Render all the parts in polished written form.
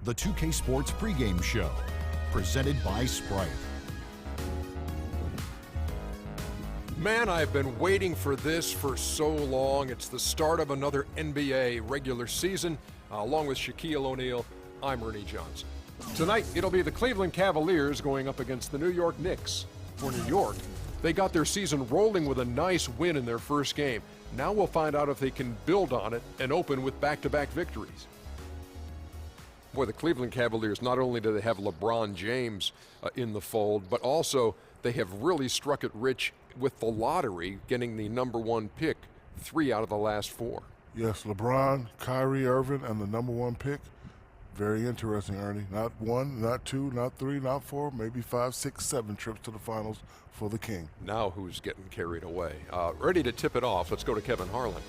the 2K Sports pregame show, presented by Sprite. Man, I've been waiting for this for so long. It's the start of another NBA regular season. Along with Shaquille O'Neal, I'm Ernie Johnson. Tonight, it'll be the Cleveland Cavaliers going up against the New York Knicks. For New York, they got their season rolling with a nice win in their first game. Now we'll find out if they can build on it and open with back-to-back victories. Boy, the Cleveland Cavaliers, not only do they have LeBron James in the fold, but also they have really struck it rich with the lottery, getting the #1 pick 3 out of the last 4. Yes, LeBron, Kyrie Irving, and the #1 pick. Very interesting, Ernie. Not 1, not 2, not 3, not 4, maybe 5, 6, 7 trips to the finals for the King. Now who's getting carried away? Ready to tip it off. Let's go to Kevin Harlan.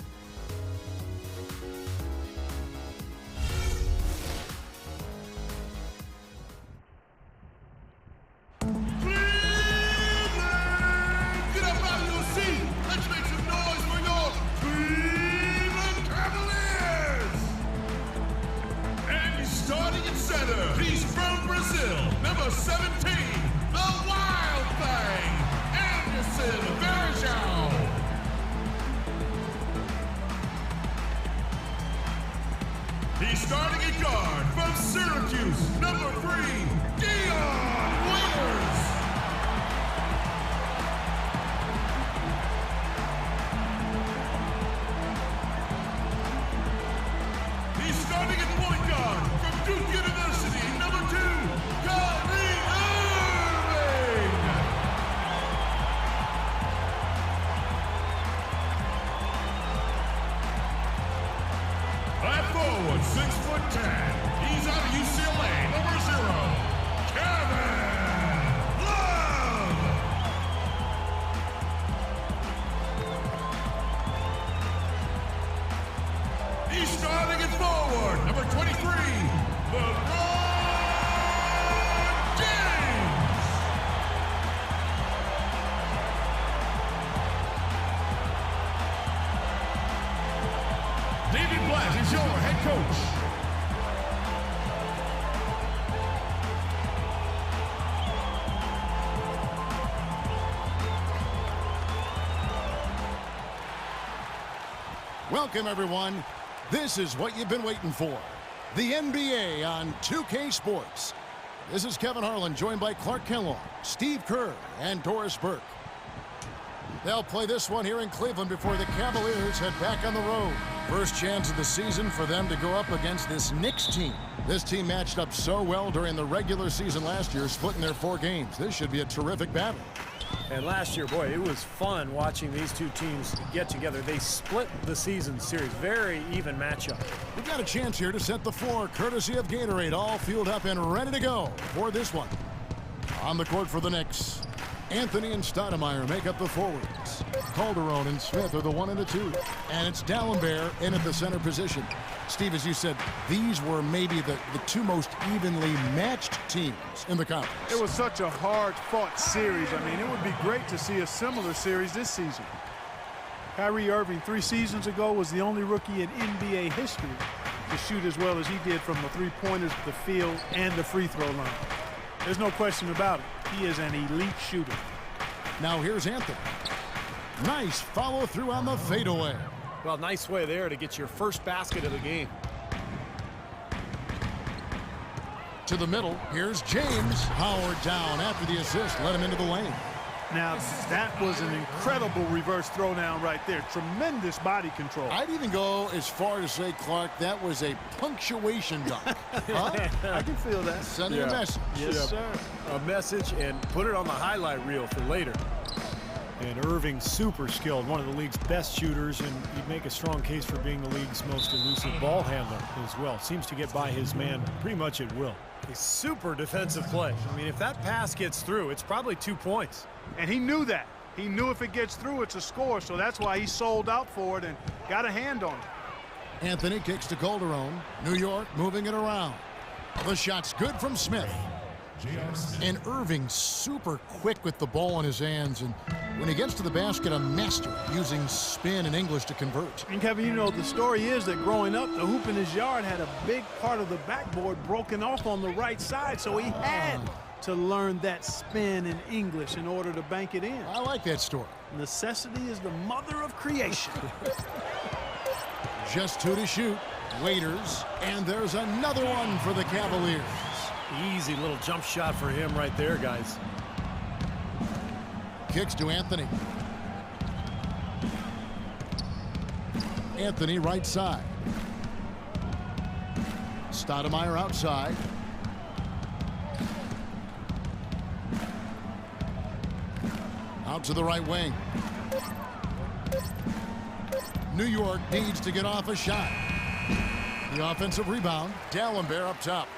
He's from Brazil, number 17, the Wild Thing, Anderson Varejão. He's starting at guard from Syracuse, number 3, Dion Waiters. He's starting at point guard from Duke University, number 2, Kyrie Irving. At forward, 6'10". He's out of UCLA, number 0, Kevin Love. He's starting at forward, number 23, LeBron James. David Blatt is your head coach. Welcome, everyone. This is what you've been waiting for. The NBA on 2K Sports. This is Kevin Harlan, joined by Clark Kellogg, Steve Kerr, and Doris Burke. They'll play this one here in Cleveland before the Cavaliers head back on the road. First chance of the season for them to go up against this Knicks team. This team matched up so well during the regular season last year, splitting their 4 games. This should be a terrific battle. And last year, boy, it was fun watching these two teams get together. They split the season series. Very even matchup. We've got a chance here to set the floor, courtesy of Gatorade, all fueled up and ready to go for this one. On the court for the Knicks, Anthony and Stoudemire make up the forwards. Calderon and Smith are the 1 and the 2. And it's Dallenberg in at the center position. Steve, as you said, these were maybe the 2 most evenly matched teams in the conference. It was such a hard-fought series. I mean, it would be great to see a similar series this season. Kyrie Irving 3 seasons ago was the only rookie in NBA history to shoot as well as he did from the three-pointers, the field, and the free-throw line. There's no question about it. He is an elite shooter. Now here's Anthony. Nice follow-through on the fadeaway. Well, nice way there to get your first basket of the game. To the middle, here's James. Howard down after the assist, let him into the lane. Now, that was an incredible reverse throwdown right there. Tremendous body control. I'd even go as far to say, Clark, that was a punctuation dunk. Huh? I can feel that. Sending a message. Yes, sir. A message, and put it on the highlight reel for later. And Irving, super skilled, one of the league's best shooters, and you'd make a strong case for being the league's most elusive ball handler as well. Seems to get by his man pretty much at will. A super defensive play. I mean, if that pass gets through, it's probably 2 points. And he knew that. He knew if it gets through, it's a score, so that's why he sold out for it and got a hand on it. Anthony kicks to Calderon. New York moving it around. The shot's good from Smith. And Irving super quick with the ball in his hands, and when he gets to the basket, a master using spin and English to convert. And Kevin, you know, the story is that growing up, the hoop in his yard had a big part of the backboard broken off on the right side, so he had to learn that spin in English in order to bank it in. I like that story. Necessity is the mother of creation. Just 2 to shoot. Waiters, and there's another one for the Cavaliers. Easy little jump shot for him right there, guys. Kicks to Anthony. Anthony right side. Stoudemire outside. Out to the right wing. New York needs to get off a shot. The offensive rebound. D'Alembert up top.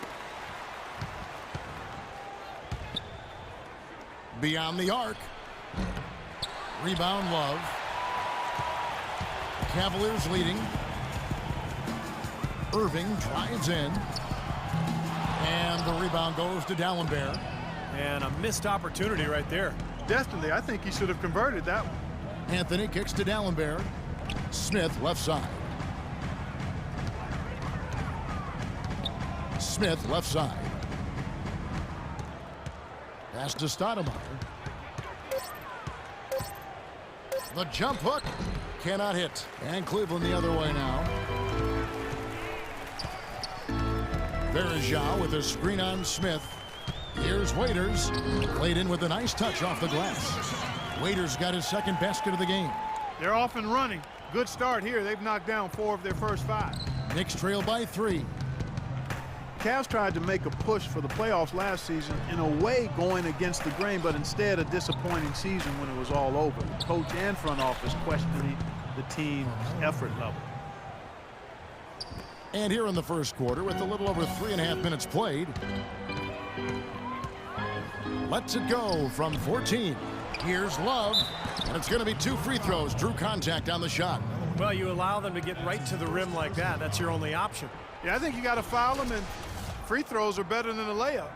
Beyond the arc. Rebound, Love. Cavaliers leading. Irving drives in. And the rebound goes to D'Alembert. And a missed opportunity right there. Definitely, I think he should have converted that one. Anthony kicks to D'Alembert. Smith left side. Smith left side. Pass to Stoudemire. The jump hook cannot hit. And Cleveland the other way now. Verja with a screen on Smith. Here's Waiters. Played in with a nice touch off the glass. Waiters got his second basket of the game. They're off and running. Good start here. They've knocked down 4 of their first 5. Knicks trail by 3. Cavs tried to make a push for the playoffs last season, in a way going against the grain, but instead a disappointing season when it was all over. Coach and front office questioning the team's effort level. And here in the first quarter, with a little over 3.5 minutes played, lets it go from 14. Here's Love, and it's going to be 2 free throws. Drew contact on the shot. Well, you allow them to get right to the rim like that. That's your only option. Yeah, I think you got to foul them, and free throws are better than a layup.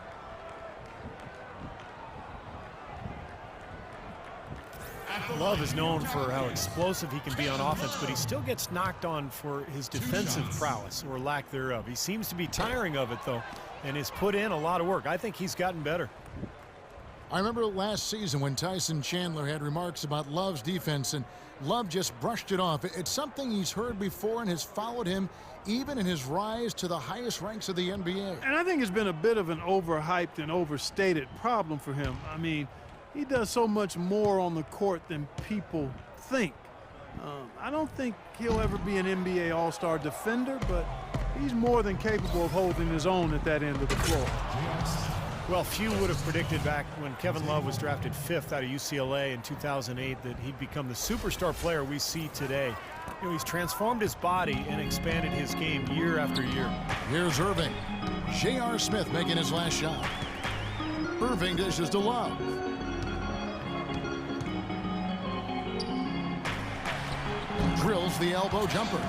Love is known for how explosive he can be on offense, but he still gets knocked on for his defensive prowess or lack thereof. He seems to be tiring of it, though, and has put in a lot of work. I think he's gotten better. I remember last season when Tyson Chandler had remarks about Love's defense, and Love just brushed it off. It's something he's heard before and has followed him even in his rise to the highest ranks of the NBA. And I think it's been a bit of an overhyped and overstated problem for him. I mean, he does so much more on the court than people think. I don't think he'll ever be an NBA All-Star defender, but he's more than capable of holding his own at that end of the floor. Well, few would have predicted back when Kevin Love was drafted 5th out of UCLA in 2008 that he'd become the superstar player we see today. You know, he's transformed his body and expanded his game year after year. Here's Irving. J.R. Smith making his last shot. Irving dishes to Love. Drills the elbow jumper.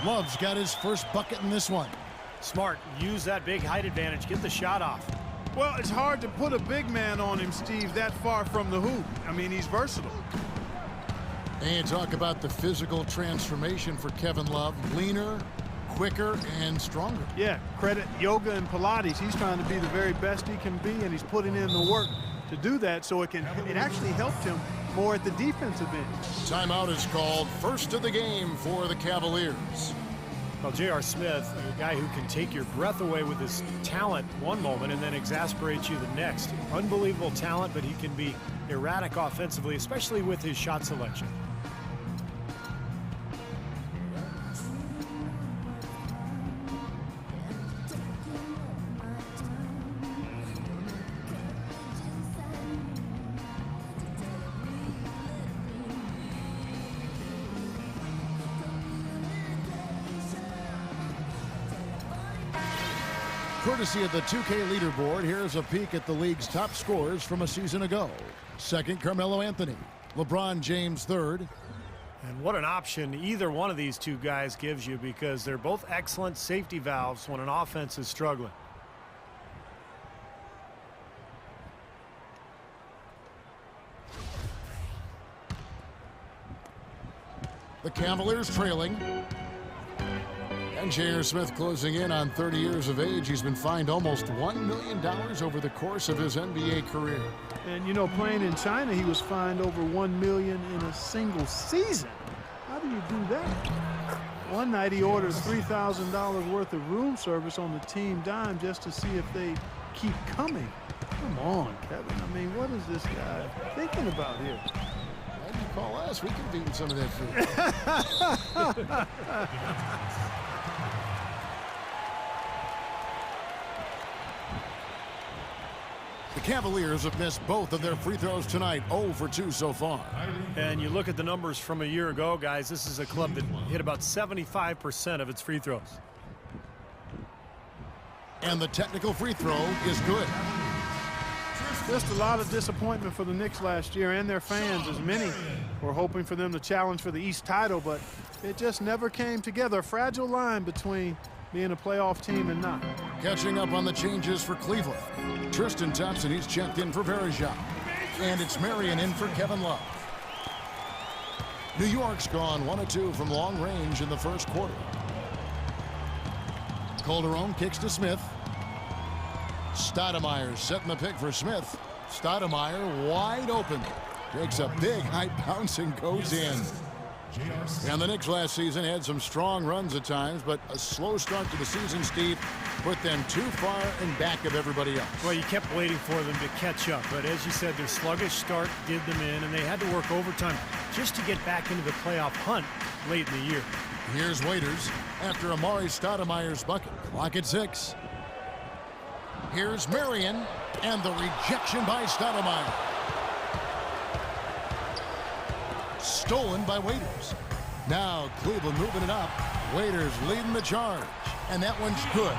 Love's got his first bucket in this one. Smart. Use that big height advantage. Get the shot off. Well, it's hard to put a big man on him, Steve, that far from the hoop. I mean, he's versatile. And talk about the physical transformation for Kevin Love. Leaner, quicker, and stronger. Yeah, credit yoga and Pilates. He's trying to be the very best he can be, and he's putting in the work to do that, so it actually helped him more at the defensive end. Timeout is called. First of the game for the Cavaliers. Well, J.R. Smith, a guy who can take your breath away with his talent one moment and then exasperate you the next. Unbelievable talent, but he can be erratic offensively, especially with his shot selection. Courtesy of the 2K leaderboard, here's a peek at the league's top scorers from a season ago. Second, Carmelo Anthony. LeBron James third. And what an option either one of these two guys gives you, because they're both excellent safety valves when an offense is struggling. The Cavaliers trailing. And J.R. Smith closing in on 30 years of age. He's been fined almost $1 million over the course of his NBA career. And, you know, playing in China, he was fined over $1 million in a single season. How do you do that? One night he ordered $3,000 worth of room service on the team dime just to see if they keep coming. Come on, Kevin. I mean, what is this guy thinking about here? Why did you call us? We can beat some of that food. The Cavaliers have missed both of their free throws tonight, 0 for 2 so far. And you look at the numbers from a year ago, guys, this is a club that hit about 75% of its free throws. And the technical free throw is good. Just a lot of disappointment for the Knicks last year and their fans, as many were hoping for them to challenge for the East title, but it just never came together. A fragile line between being a playoff team and not. Catching up on the changes for Cleveland. Tristan Thompson, he's checked in for Varejao. And it's Marion in for Kevin Love. New York's gone 1 of 2 from long range in the first quarter. Calderon kicks to Smith. Stoudemire setting the pick for Smith. Stoudemire wide open. Takes a big high bounce and goes in. And the Knicks last season had some strong runs at times, but a slow start to the season, Steve, put them too far in back of everybody else. Well, you kept waiting for them to catch up, but as you said, their sluggish start did them in, and they had to work overtime just to get back into the playoff hunt late in the year. Here's Waiters after Amari Stoudemire's bucket. Clock at 6. Here's Marion, and the rejection by Stoudemire. Stolen by Waiters. Now Cleveland moving it up. Waiters leading the charge, and that one's good.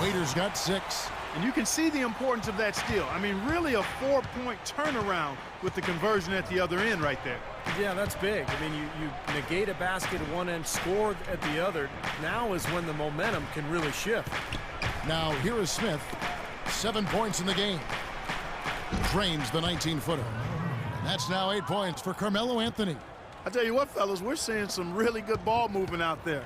Waiters got 6. And you can see the importance of that steal. I mean, really a 4-point turnaround with the conversion at the other end right there. Yeah, that's big. I mean, you negate a basket at one end, score at the other. Now is when the momentum can really shift. Now here is Smith. 7 points in the game. Drains the 19-footer. That's now 8 points for Carmelo Anthony. I tell you what, fellas, we're seeing some really good ball movement out there.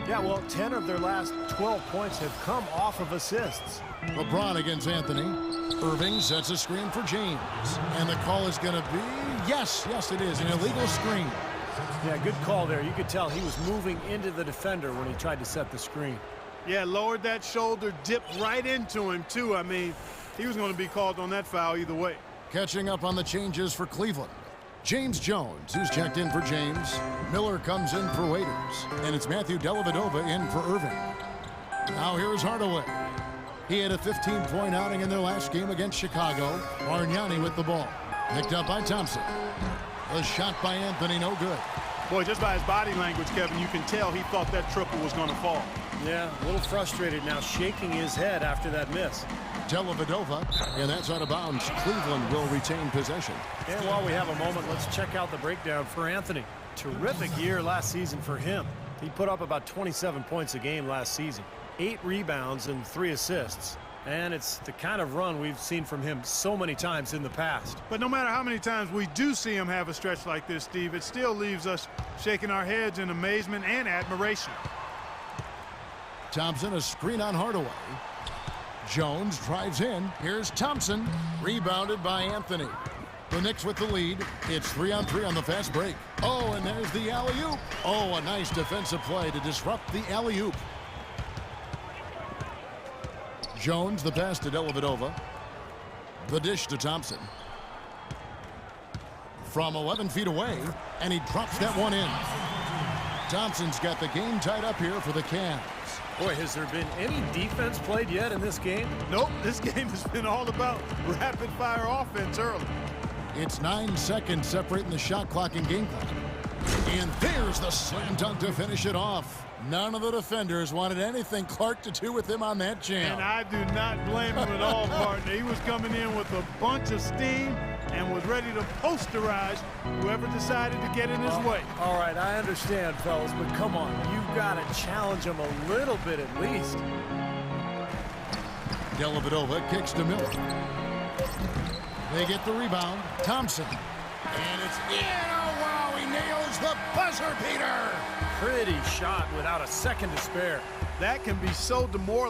Yeah, well, 10 of their last 12 points have come off of assists. LeBron against Anthony. Irving sets a screen for James. And the call is going to be, yes, it is, an illegal screen. Yeah, good call there. You could tell he was moving into the defender when he tried to set the screen. Yeah, lowered that shoulder, dipped right into him, too. I mean, he was going to be called on that foul either way. Catching up on the changes for Cleveland. James Jones, who's checked in for James. Miller comes in for Waiters. And it's Matthew Dellavedova in for Irving. Now here's Hardaway. He had a 15-point outing in their last game against Chicago. Bargnani with the ball. Picked up by Thompson. The shot by Anthony, no good. Boy, just by his body language, Kevin, you can tell he thought that triple was going to fall. Yeah, a little frustrated now, shaking his head after that miss. Dellavedova, and that's out of bounds. Cleveland will retain possession. And while we have a moment, let's check out the breakdown for Anthony. Terrific year last season for him. He put up about 27 points a game last season, 8 rebounds and 3 assists. And it's the kind of run we've seen from him so many times in the past. But no matter how many times we do see him have a stretch like this, Steve, it still leaves us shaking our heads in amazement and admiration. Thompson, a screen on Hardaway. Jones drives in. Here's Thompson. Rebounded by Anthony. The Knicks with the lead. It's 3-on-3 on the fast break. Oh, and there's the alley-oop. Oh, a nice defensive play to disrupt the alley-oop. Jones, the pass to Dellavedova. The dish to Thompson. From 11 feet away, and he drops that one in. Thompson's got the game tied up here for the Cavs. Boy, has there been any defense played yet in this game? Nope, this game has been all about rapid-fire offense early. It's 9 seconds separating the shot clock and game clock. And there's the slam dunk to finish it off. None of the defenders wanted anything Clark to do with him on that jam. And I do not blame him at all, partner. He was coming in with a bunch of steam and was ready to posterize whoever decided to get in his way. All right, I understand, fellas, but come on. You've got to challenge him a little bit at least. Dellavedova kicks to Miller. They get the rebound. Thompson. And it's in. Oh, wow, he nails scores the buzzer beater. Pretty shot without a second to spare. That can be so demoralizing.